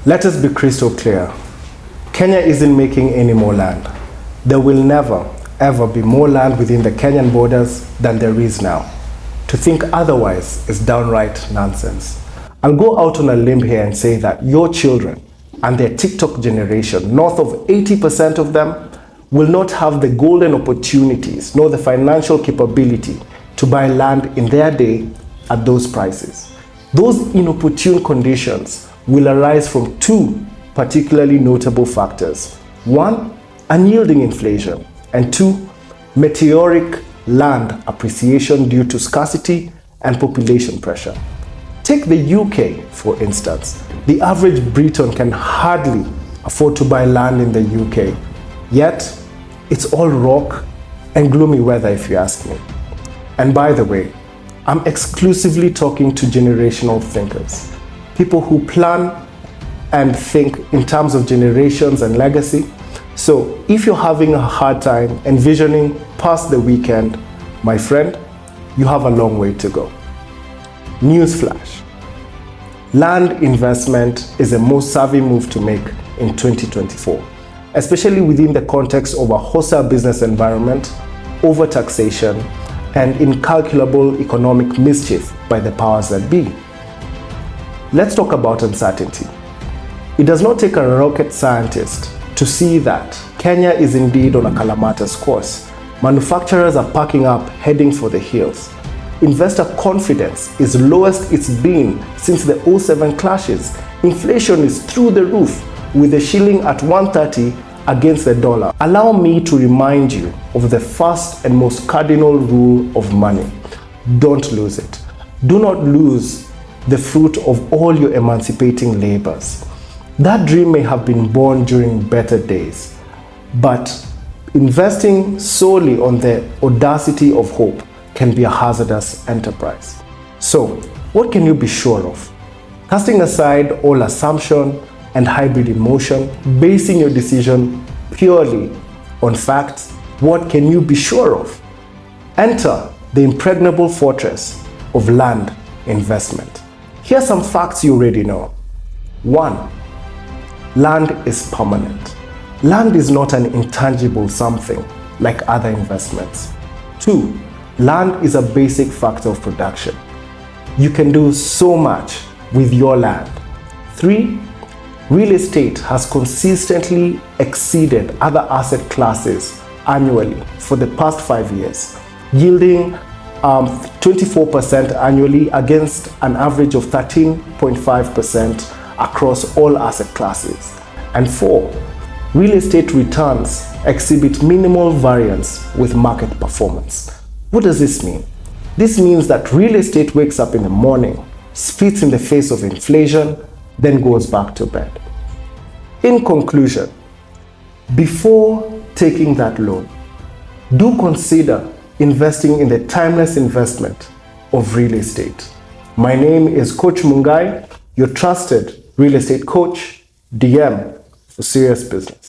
Let us be crystal clear. Kenya isn't making any more land. There will never, ever be more land within the Kenyan borders than there is now. To think otherwise is downright nonsense. I'll go out on a limb here and say that your children and their TikTok generation, north of 80% of them, will not have the golden opportunities nor the financial capability to buy land in their day at those prices. Those inopportune conditions will arise from two particularly notable factors. One, unyielding inflation, and two, meteoric land appreciation due to scarcity and population pressure. Take the UK, for instance. The average Briton can hardly afford to buy land in the UK, yet it's all rock and gloomy weather if you ask me. And by the way, I'm exclusively talking to generational thinkers, people who plan and think in terms of generations and legacy. So if you're having a hard time envisioning past the weekend, my friend, you have a long way to go. Newsflash: land investment is the most savvy move to make in 2024, especially within the context of a hostile business environment, overtaxation, and incalculable economic mischief by the powers that be. Let's talk about uncertainty. It does not take a rocket scientist to see that Kenya is indeed on a calamitous course. Manufacturers are packing up, heading for the hills. Investor confidence is lowest it's been since the 07 clashes. Inflation is through the roof, with the shilling at 130 against the dollar. Allow me to remind you of the first and most cardinal rule of money. Don't lose it. Do not lose the fruit of all your emancipating labors. That dream may have been born during better days, but investing solely on the audacity of hope can be a hazardous enterprise. So, what can you be sure of? Casting aside all assumption and hybrid emotion, basing your decision purely on facts, what can you be sure of? Enter the impregnable fortress of land investment. Here are some facts you already know. 1. Land is permanent. Land is not an intangible something like other investments. 2. Land is a basic factor of production. You can do so much with your land. 3. Real estate has consistently exceeded other asset classes annually for the past 5 years, yielding 24% annually against an average of 13.5% across all asset classes. And 4, real estate returns exhibit minimal variance with market performance. What does this mean? This means that real estate wakes up in the morning, spits in the face of inflation, then goes back to bed. In conclusion, before taking that loan, do consider investing in the timeless investment of real estate. My name is Coach Mungai, your trusted real estate coach, DM for serious business.